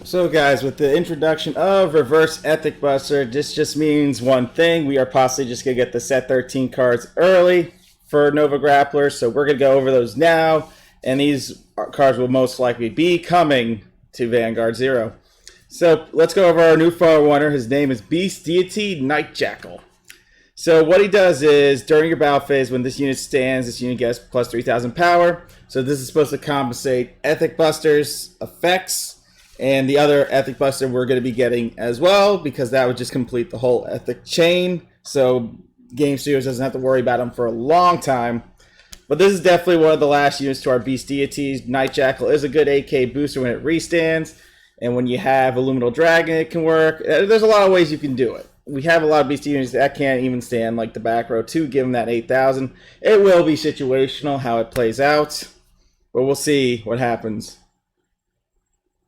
So guys, with the introduction of Reverse Ethic Buster, this just means one thing. We are possibly just going to get the set 13 cards early for Nova Grappler. So we're going to go over those now. And these cards will most likely be coming to Vanguard 0. So let's go over our new Forerunner. His name is Beast Deity Night Jackal. So what he does is, during your battle phase, when this unit stands, this unit gets plus 3,000 power. So this is supposed to compensate Ethic Buster's effects. And the other Ethic Buster we're going to be getting as well, because that would just complete the whole Ethic chain. So Game Studios doesn't have to worry about them for a long time. But this is definitely one of the last units to our Beast Deities. Night Jackal is a good AK booster when it restands. And when you have a Luminal Dragon, it can work. There's a lot of ways you can do it. We have a lot of Beast units that can't even stand, like the back row too, give them that 8,000. It will be situational how it plays out. But we'll see what happens.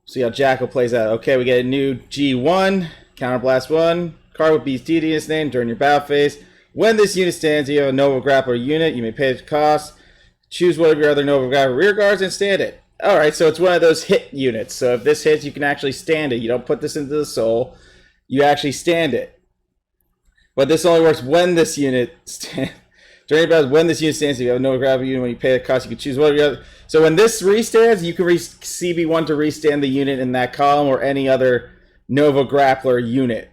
See how Jackal plays out. Okay, we get a new G1, Counterblast 1, card with Beast Deity in its name during your battle phase. When this unit stands, you have a Nova Grappler unit. You may pay the cost. Choose one of your other Nova Grappler rear guards and stand it. Alright, so it's one of those hit units. So if this hits, you can actually stand it. You don't put this into the soul. You actually stand it. But this only works when this unit stands. During your battle, when this unit stands, if you have a Nova Grappler unit, when you pay the cost, you can choose one of your other. So when this restands, you can CB1 to restand the unit in that column or any other Nova Grappler unit.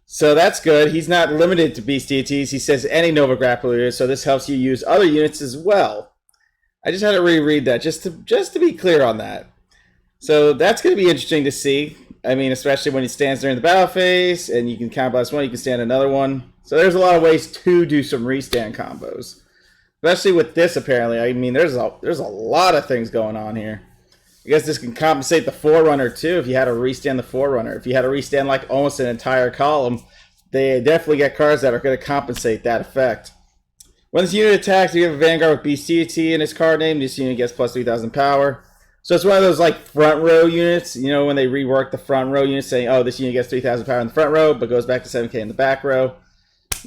So that's good. He's not limited to Beast Deities. He says any Nova Grappler unit, so this helps you use other units as well. I just had to reread that just to be clear on that. So that's going to be interesting to see. I mean, especially when he stands during the battle phase, and you can counterblast one, you can stand another one. So there's a lot of ways to do some restand combos. Especially with this, apparently. I mean, there's a lot of things going on here. I guess this can compensate the Forerunner, too, if you had to restand the Forerunner. If you had to restand, like, almost an entire column, they definitely get cards that are going to compensate that effect. When this unit attacks, you have a Vanguard with Beast Deity in its card name. This unit gets plus 3,000 power. So it's one of those, like, front row units. You know, when they rework the front row units, saying, oh, this unit gets 3,000 power in the front row, but goes back to 7k in the back row.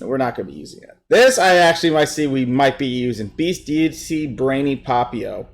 We're not going to be using it. This, I actually might see we might be using Beast Deity Brainy Papio.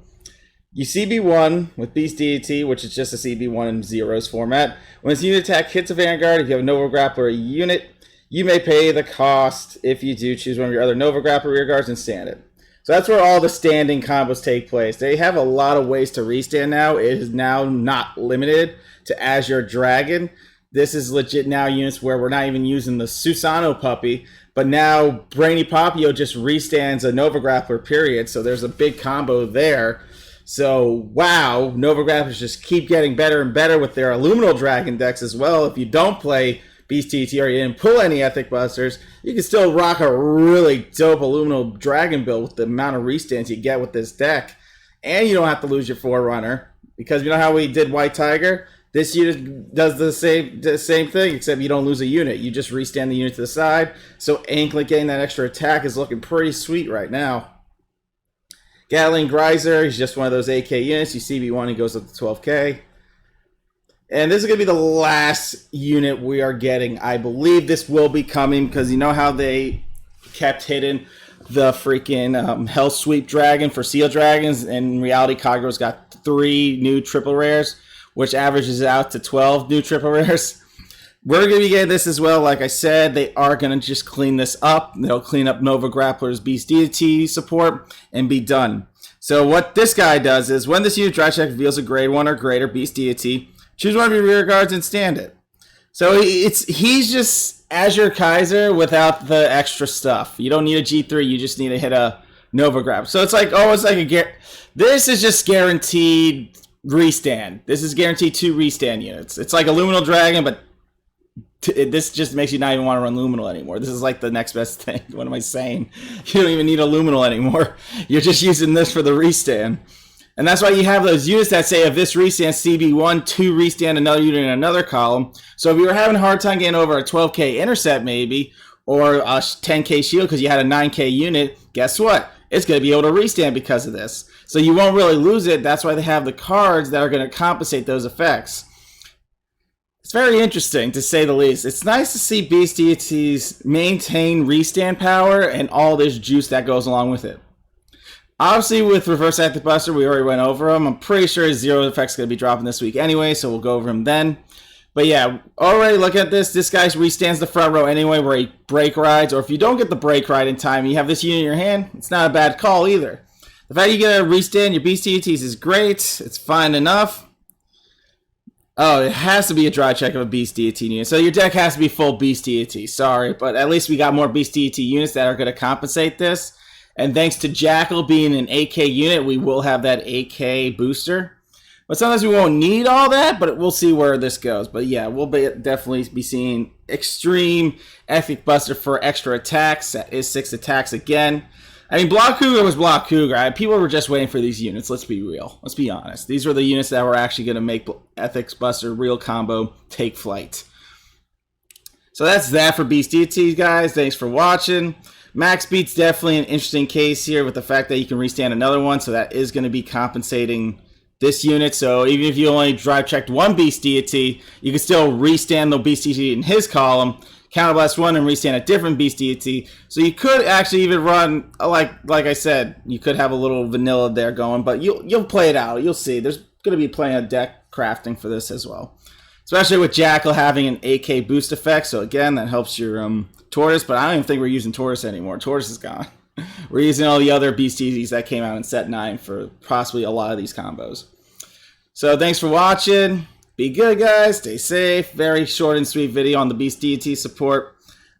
You CB1 with Beast Deity, which is just a CB1 in Zeros format. When this unit attack hits a Vanguard, if you have a Nova Grappler unit, you may pay the cost. If you do, choose one of your other Nova Grappler rear guards and stand it. So that's where all the standing combos take place. They have a lot of ways to restand now. It is now not limited to Azure Dragon. This is legit now units where we're not even using the Susano puppy, but now Brainy Papio just restands a Nova Grappler, period. So there's a big combo there. So, wow, Nova Grapplers just keep getting better and better with their Luminal Dragon decks as well. If you don't play Beast TT or you didn't pull any Ethic Busters, you can still rock a really dope Luminal Dragon build with the amount of restands you get with this deck. And you don't have to lose your Forerunner, because you know how we did White Tiger? This unit does the same thing, except you don't lose a unit. You just restand the unit to the side. So Anklet getting that extra attack is looking pretty sweet right now. Gatling Geyser, he's just one of those AK units. You CB1, he goes up to 12k. And this is going to be the last unit we are getting. I believe this will be coming, because you know how they kept hidden the freaking Hell Sweep Dragon for Seal Dragons, and in reality Kagero's got 3 new triple rares, which averages out to 12 new triple rares. We're going to be getting this as well. Like I said, they are going to just clean this up. They'll clean up Nova Grappler's Beast Deity support and be done. So what this guy does is, when this unit dry check reveals a grade 1 or greater Beast Deity, choose one of your rear guards and stand it. So he's just Azure Kaiser without the extra stuff. You don't need a G3, you just need to hit a Nova Grab. So it's like almost like this is just guaranteed restand. This is guaranteed 2 restand units. It's like a Luminal Dragon, but this just makes you not even want to run Luminal anymore. This is like the next best thing. What am I saying? You don't even need a Luminal anymore. You're just using this for the restand. And that's why you have those units that say, if this restand CB1, 2 restand another unit in another column. So if you were having a hard time getting over a 12k intercept maybe, or a 10k shield because you had a 9k unit, guess what? It's going to be able to restand because of this. So you won't really lose it. That's why they have the cards that are going to compensate those effects. It's very interesting, to say the least. It's nice to see Beast Deities maintain restand power and all this juice that goes along with it. Obviously, with Reverse Active Buster, we already went over him. I'm pretty sure his Zero Effect's going to be dropping this week anyway, so we'll go over him then. But yeah, already look at this. This guy restands the front row anyway, where he break rides. Or if you don't get the break ride in time, you have this unit in your hand, it's not a bad call either. The fact you get to restand your Beast Deities is great. It's fine enough. Oh, it has to be a dry check of a Beast Deity unit. So your deck has to be full Beast Deity. Sorry, but at least we got more Beast Deity units that are going to compensate this. And thanks to Jackal being an AK unit, we will have that AK booster. But sometimes we won't need all that, but we'll see where this goes. But yeah, we'll definitely be seeing Extreme Ethic Buster for extra attacks. That is 6 attacks again. I mean, Block Cougar was Block Cougar. People were just waiting for these units. Let's be real. Let's be honest. These were the units that were actually going to make Ethics Buster real combo take flight. So that's that for Beast Deities, guys. Thanks for watching. Max Beat's definitely an interesting case here with the fact that you can restand another one. So that is going to be compensating this unit. So even if you only drive checked one Beast Deity, you can still restand the Beast Deity in his column, counterblast one, and restand a different Beast Deity. So you could actually even run, like I said, you could have a little vanilla there going, but you'll play it out. You'll see. There's going to be plenty of deck crafting for this as well, especially with Jackal having an AK boost effect. So again, that helps your Tortoise, but I don't even think we're using Tortoise anymore. Tortoise is gone. We're using all the other Beast Deities that came out in set 9 for possibly a lot of these combos. So thanks for watching. Be good, guys. Stay safe. Very short and sweet video on the Beast Deity support.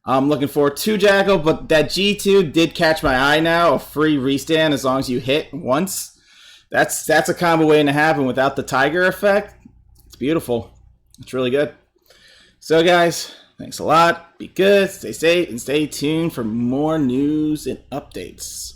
I'm looking forward to Jackal, but that G2 did catch my eye now. A free restand as long as you hit once. That's a combo waiting to happen without the Tiger effect. It's beautiful. It's really good. So, guys, thanks a lot. Be good. Stay safe and stay tuned for more news and updates.